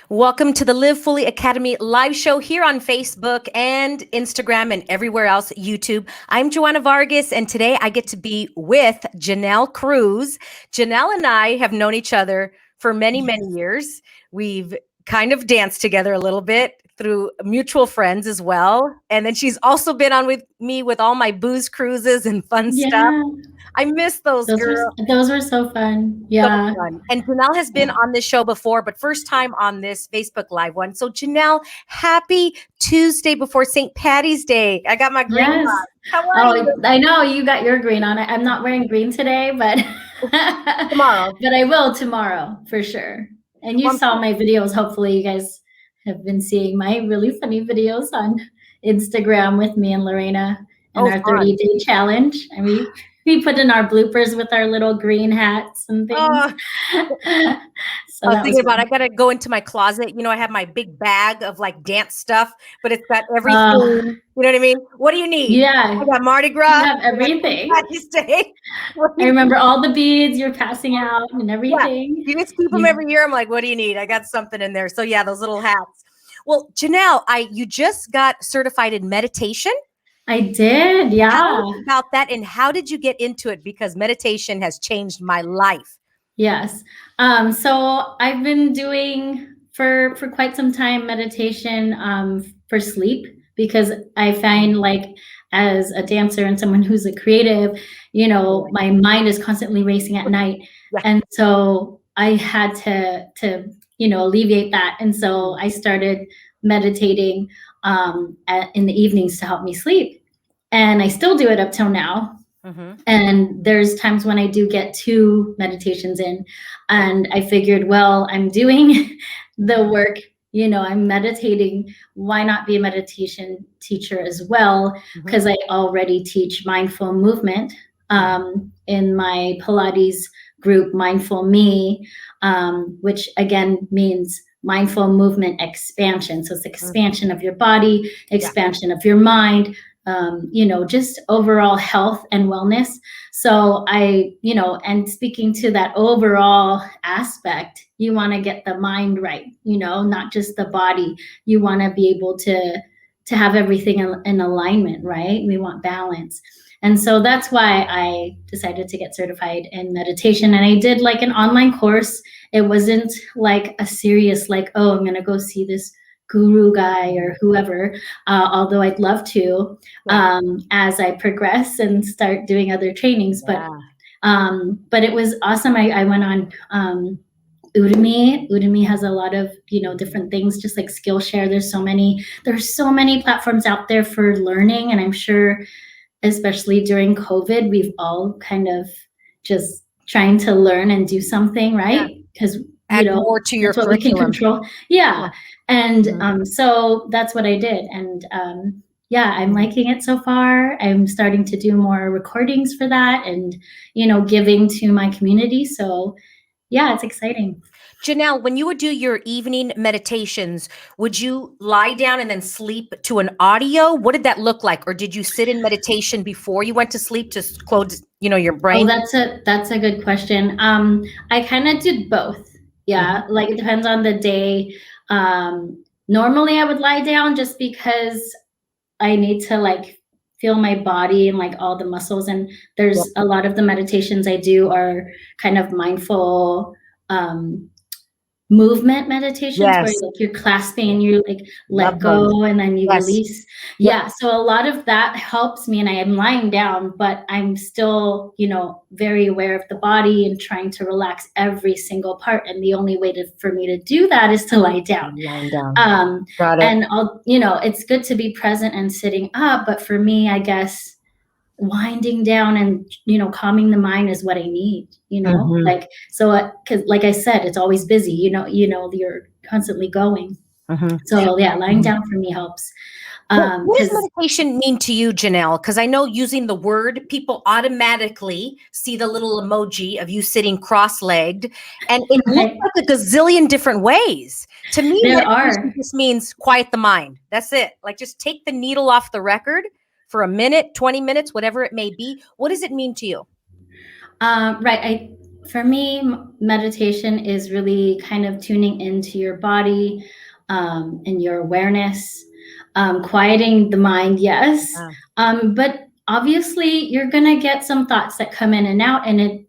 Welcome to the Live Fully Academy live show here on Facebook and Instagram and everywhere else, YouTube. I'm Joanna Vargas, and today I get to be with Janelle Cruz. Janelle and I have known each other for many, many years. We've kind of danced together a little bit through mutual friends as well. And then she's also been on with me with all my booze cruises and fun stuff. Yeah, I miss those, those were girl. those were so fun. So Yeah. fun. And Janelle has been Yeah. on this show before, but first time on this Facebook Live one. So Janelle, happy Tuesday before St. Patty's Day. I got my green Yes. on. How are Oh, you? I know you got your green on. I'm not wearing green today, but Tomorrow. but I will tomorrow for sure. And you Well, saw my videos. Hopefully, you guys have been seeing my really funny videos on Instagram with me and Lorena and our fun. 30-day challenge. And we put in our bloopers with our little green hats and things. So I was that thinking was about fun. I gotta go into my closet. You know, I have my big bag of like dance stuff, but it's got everything. You know what I mean? What do you need? Yeah, I got Mardi you Gras. have everything. Patty's Day. I remember all the beads you're passing out and Yeah, everything. you just keep them You, every year. I'm like, what do you need? I got something in there. So yeah, those little hats. Well, Janelle, you just got certified in meditation. I did, Tell yeah. us about that, and how did you get into it? Because meditation has changed my life. Yes. So I've been doing for quite some time meditation for sleep because I find like as a dancer and someone who's a creative, my mind is constantly racing at night. Yeah. And so I had to alleviate that. And so I started meditating in the evenings to help me sleep. And I still do it up till now. Mm-hmm. And there's times when I do get 2 meditations in, and I figured, well, I'm doing the work, I'm meditating. Why not be a meditation teacher as well? Because I already teach mindful movement in my Pilates group, Mindful Me, which again means mindful movement expansion. So it's expansion of your body, expansion of your mind, just overall health and wellness. So and speaking to that overall aspect, you want to get the mind right, not just the body. You want to be able to have everything in alignment, right? We want balance. And so that's why I decided to get certified in meditation. And I did like an online course. It wasn't like a serious, like, oh, I'm going to go see this guru guy or whoever, although I'd love to as I progress and start doing other trainings. But it was awesome. I went on Udemy. Udemy has a lot of different things, just like Skillshare. There's so many platforms out there for learning, and I'm sure, especially during COVID, we've all kind of just trying to learn and do something, right? Because add more to your that's what we can curriculum. control. Yeah. And so that's what I did. And I'm liking it so far. I'm starting to do more recordings for that and, giving to my community. So yeah, it's exciting. Janelle, when you would do your evening meditations, would you lie down and then sleep to an audio? What did that look like? Or did you sit in meditation before you went to sleep to close, your brain? Oh, that's a good question. I kind of did both. Yeah, like it depends on the day. Normally I would lie down just because I need to like feel my body and like all the muscles. And there's a lot of the meditations I do are kind of mindful movement meditations where you're clasping and you like let go and then you release. Yeah. So a lot of that helps me, and I am lying down, but I'm still, very aware of the body and trying to relax every single part. And the only way for me to do that is to lie down. Got it. And it's good to be present and sitting up, but for me, I guess winding down and calming the mind is what I need, like, so because like I said, it's always busy, you're constantly going. So yeah, lying down for me helps. What does meditation mean to you, Janelle? Because I know using the word, people automatically see the little emoji of you sitting cross-legged, and it looks like a gazillion different ways. To me, meditation just means quiet the mind. That's it. Like just take the needle off the record for a minute, 20 minutes, whatever it may be. What does it mean to you? Right. For me, meditation is really kind of tuning into your body, and your awareness, quieting the mind, yes. Yeah. But obviously, you're gonna get some thoughts that come in and out, and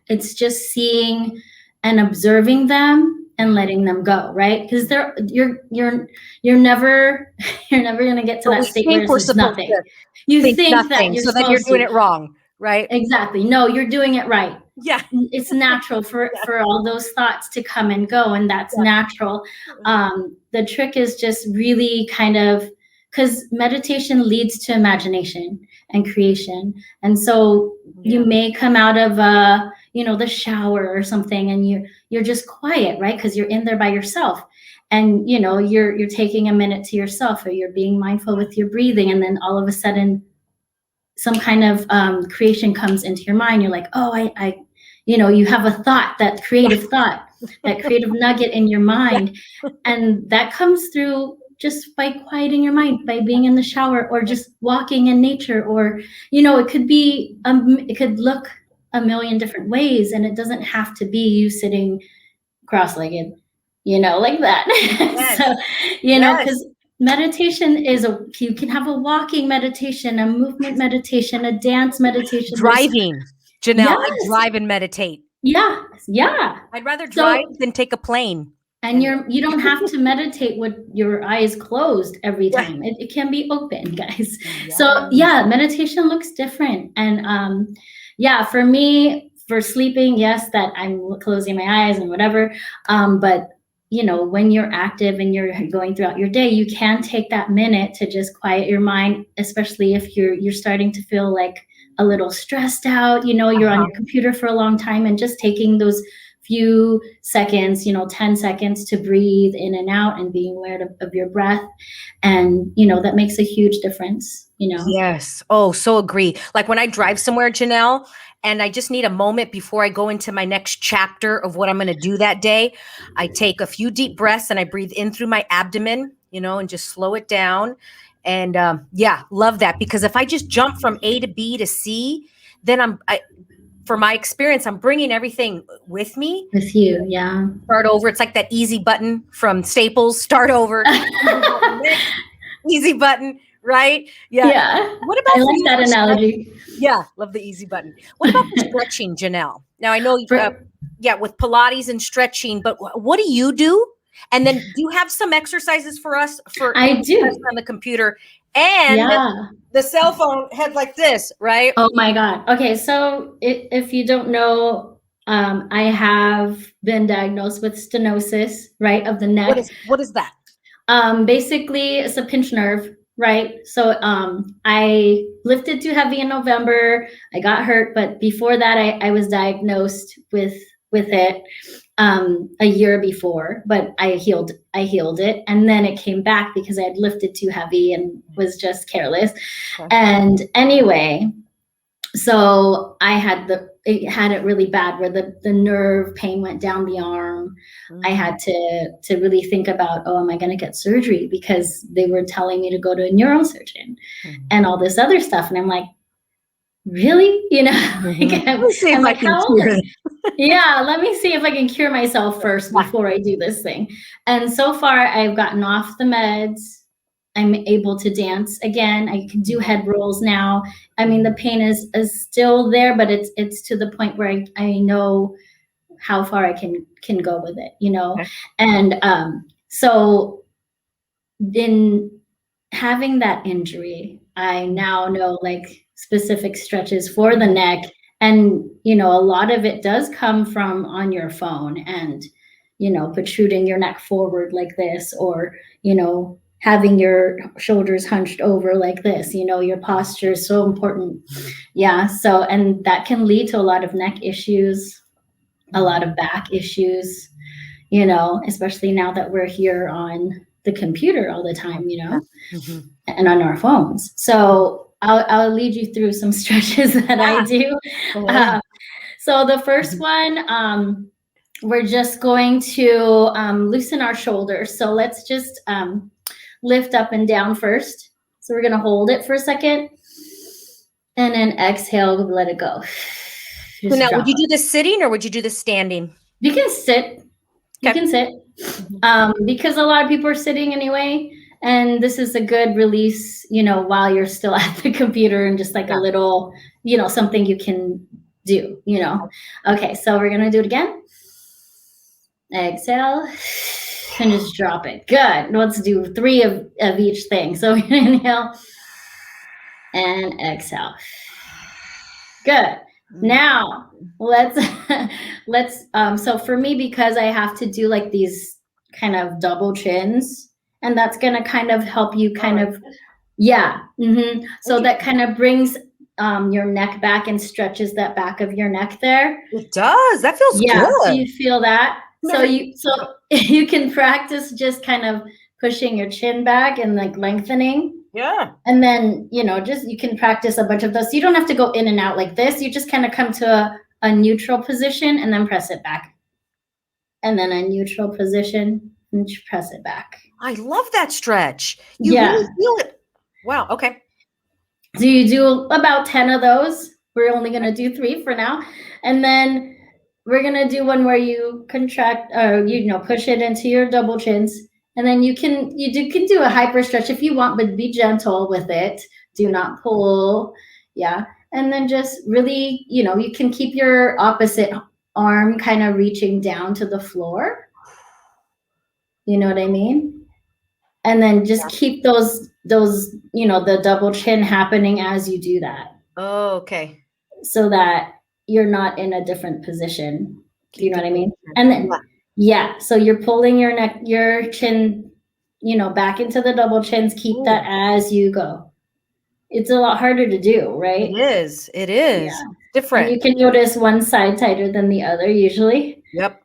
it's just seeing and observing them and letting them go, right? Because you're never you're never gonna get to But that we state where think we're it's supposed nothing. to You think think that nothing. you're So then you're supposed doing to. it wrong, right? Exactly. No, you're doing it right. Yeah. It's natural for Yeah. all those thoughts to come and go, and that's natural. The trick is just really kind of, because meditation leads to imagination and creation, and so Yeah. you may come out of the shower or something, and you're just quiet, right? Because you're in there by yourself, and you're taking a minute to yourself, or you're being mindful with your breathing, and then all of a sudden some kind of creation comes into your mind. You're like, oh, you have a thought, that creative thought, that creative nugget in your mind. And that comes through just by quieting your mind, by being in the shower, or just walking in nature, or, it could look a million different ways, and it doesn't have to be you sitting cross-legged, like that. Yes. So, Yes. because meditation you can have a walking meditation, a movement meditation, a dance meditation. Driving, Janelle, I Yes. drive and meditate. Yeah. Yeah. I'd rather drive So, than take a plane. and you don't have to meditate with your eyes closed every Yeah. time. It can be open, guys. So Yes. yeah, meditation looks different. And yeah, for me, for sleeping, yes, that I'm closing my eyes and whatever. But when you're active and you're going throughout your day, you can take that minute to just quiet your mind, especially if you're starting to feel like a little stressed out, you're on your computer for a long time, and just taking those few seconds, 10 seconds to breathe in and out, and being aware of your breath. And, that makes a huge difference. Yes. Oh, so agree. Like when I drive somewhere, Janelle, and I just need a moment before I go into my next chapter of what I'm going to do that day, I take a few deep breaths and I breathe in through my abdomen, and just slow it down. And yeah, love that, because if I just jump from A to B to C, then for my experience, I'm bringing everything with me. With you, yeah. Start over. It's like that easy button from Staples. Start over. Easy button, right? Yeah. Yeah. What about I like that analogy. Yeah, love the easy button. What about stretching, Janelle? Now I know, with Pilates and stretching, but what do you do? And then do you have some exercises for us I do. on the computer and the cell phone head like this, right? Oh my God. Okay, so if you don't know, I have been diagnosed with stenosis, right, of the neck. What is that? Basically, it's a pinched nerve, right? So I lifted too heavy in November. I got hurt, but before that, I was diagnosed with it a year before, but I healed it, and then it came back because I had lifted too heavy and was just careless. Okay. And anyway, so I had it really bad, where the nerve pain went down the arm. I had to really think about, oh, am I going to get surgery? Because they were telling me to go to a neurosurgeon and all this other stuff. And I'm like, really? Let me see if I can cure it. Yeah, let me see if I can cure myself first before I do this thing. And so far, I've gotten off the meds. I'm able to dance again. I can do head rolls now. I mean, the pain is still there, but it's to the point where I know how far I can go with it, Okay. And so in having that injury, I now know like specific stretches for the neck. And, a lot of it does come from on your phone and, protruding your neck forward like this, or, having your shoulders hunched over like this, your posture is so important. Yeah. So, and that can lead to a lot of neck issues, a lot of back issues, especially now that we're here on the computer all the time, and on our phones. So I'll lead you through some stretches that I do. So the first one, we're just going to loosen our shoulders. So let's just lift up and down first. So we're going to hold it for a second and then exhale, let it go. So just now, would drop you it. do this sitting or would you do this standing? You can sit. You Okay. can sit. Because a lot of people are sitting anyway. And this is a good release, while you're still at the computer and just like a little, something you can do, Okay, so we're going to do it again. Exhale and just drop it. Good. Let's do 3 of each thing. So inhale and exhale. Good. Now let's so for me, because I have to do like these kind of double chins, and that's going to kind of help you so that kind of brings your neck back and stretches that back of your neck there. It does. That feels good. So you feel that. So you can practice just kind of pushing your chin back and like lengthening. Yeah. And then, just you can practice a bunch of those. You don't have to go in and out like this. You just kind of come to a neutral position and then press it back. And then a neutral position and press it back. I love that stretch. You really feel it. Wow. Okay. So you do about 10 of those. We're only going to do 3 for now. And then we're going to do one where you contract or, push it into your double chins. And then you can do a hyper stretch if you want, but be gentle with it. Do not pull. Yeah. And then just really, you can keep your opposite arm kind of reaching down to the floor. You know what I mean? And then just keep those, the double chin happening as you do that. Oh, okay. So that you're not in a different position. Do you know what I mean? And then, so you're pulling your chin, back into the double chins. Keep that as you go. It's a lot harder to do, right? It is. Yeah. Different. And you can notice one side tighter than the other usually. Yep.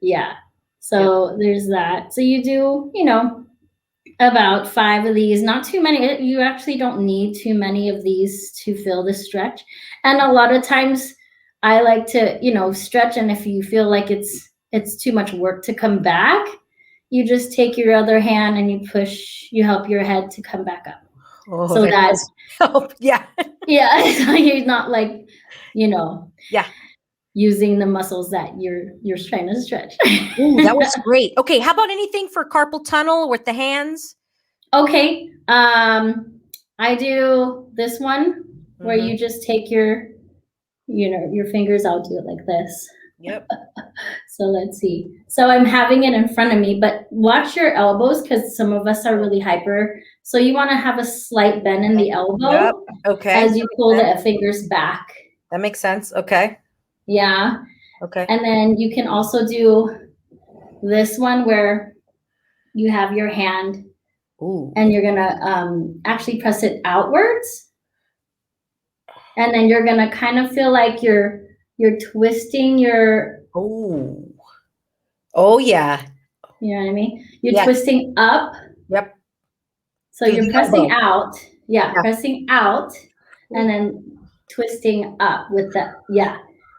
Yeah. So there's that. So you do, about 5 of these, not too many. You actually don't need too many of these to feel the stretch. And a lot of times I like to, stretch. And if you feel like it's too much work to come back, you just take your other hand and you help your head to come back up. Oh, so that help. Yeah. Yeah. So you're not like, using the muscles that you're trying to stretch. Ooh, that was great. Okay. How about anything for carpal tunnel with the hands? Okay. I do this one where you just take your fingers. I'll do it like this. Yep. So let's see. So I'm having it in front of me, but watch your elbows because some of us are really hyper. So you want to have a slight bend in the elbow as you pull the fingers back. That makes sense. Okay. Yeah. Okay. And then you can also do this one where you have your hand and you're going to actually press it outwards. And then you're going to kind of feel like you're twisting your... Oh, yeah. You know what I mean? You're twisting up. Yep. So you're pressing out. Yeah, pressing out and then twisting up with the... Yeah.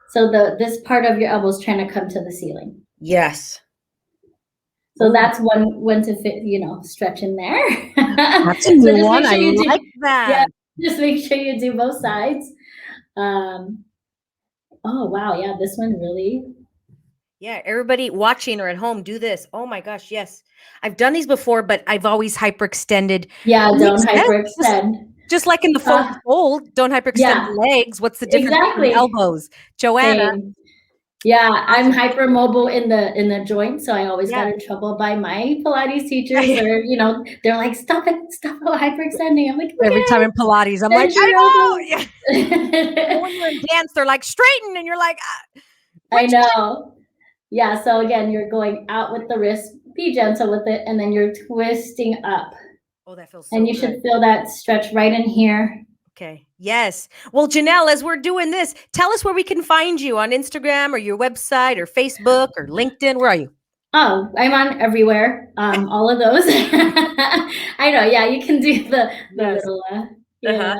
So this part of your elbow is trying to come to the ceiling. Yes. So that's one to fit, stretch in there. That's a new one. I like that. Yeah, just make sure you do both sides. Oh, wow. Yeah, this one really. Yeah, everybody watching or at home, do this. Oh my gosh, yes. I've done these before, but I've always hyperextended. Yeah, don't hyperextend. Just like in the fold, don't hyperextend the legs. What's the difference between elbows? Joanna. Same. Yeah, I'm hypermobile in the joint, so I always got in trouble by my Pilates teachers. Or they're like, "Stop it! Stop hyperextending." I'm like, okay. Every time in Pilates, I'm like, I know. Yeah. When you're in dance, they're like straighten, and you're like, I know. Yeah. So again, you're going out with the wrist. Be gentle with it, and then you're twisting up. Oh, that feels so and you should feel that stretch right in here. Okay. Yes. Well, Janelle, as we're doing this, tell us where we can find you on Instagram or your website or Facebook or LinkedIn. Where are you? Oh, I'm on everywhere. All of those. I know. Yeah. You can do the little, do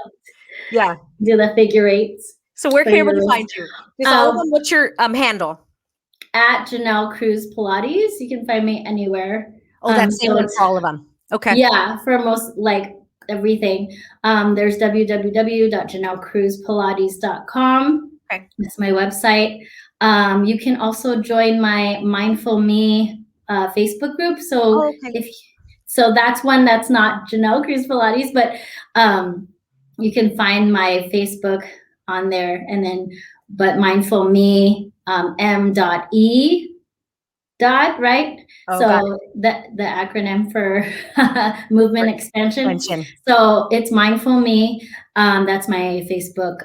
the figure eights. So where can everybody find you? What's your handle? At Janelle Cruz Pilates. You can find me anywhere. Oh, that's same one for all of them. Okay. Yeah. For most, everything. There's www.janellecruzpilates.com. Okay. That's my website. You can also join my Mindful Me Facebook group. So Oh, okay. so that's one that's not Janelle Cruz Pilates, but you can find my Facebook on there, and then but Mindful Me M.E. Right? Oh, got So the acronym for movement it. expansion. Mention. So it's Mindful Me. That's my Facebook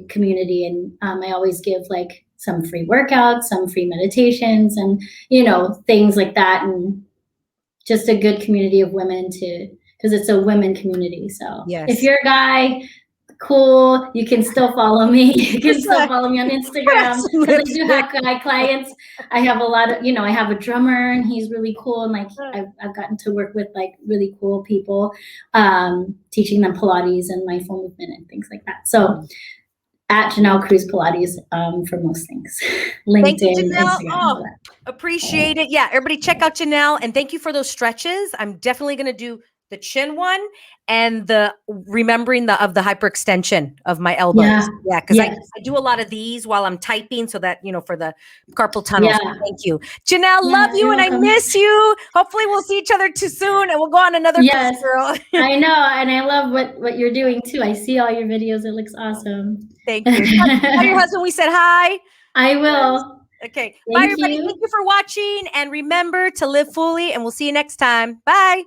community, and I always give like some free workouts, some free meditations, and things like that, and just a good community of women because it's a women community. So if Yes. you're a guy, cool, you can still follow me. You can still follow me on Instagram because I do have guy clients. I have a lot of, I have a drummer and he's really cool. And like, I've gotten to work with like really cool people, teaching them Pilates and mindful movement and things like that. So at Janelle Cruz Pilates for most things. Thank you, LinkedIn, Janelle. Instagram, all Oh, that. appreciate it. Yeah, everybody check out Janelle, and thank you for those stretches. I'm definitely going to do the chin one and the remembering the hyperextension of my elbows. Yeah, because Yes. I do a lot of these while I'm typing, so that for the carpal tunnel. Yeah. So thank you, Janelle. Yes, love you, you're and welcome. I miss you. Hopefully, we'll see each other too soon, and we'll go on another Yes, cruise, girl. I know, and I love what you're doing too. I see all your videos. It looks awesome. Thank you. Tell your husband we said hi. I will. Okay. Bye, Thank everybody. you. Thank you for watching. And remember to live fully, and we'll see you next time. Bye.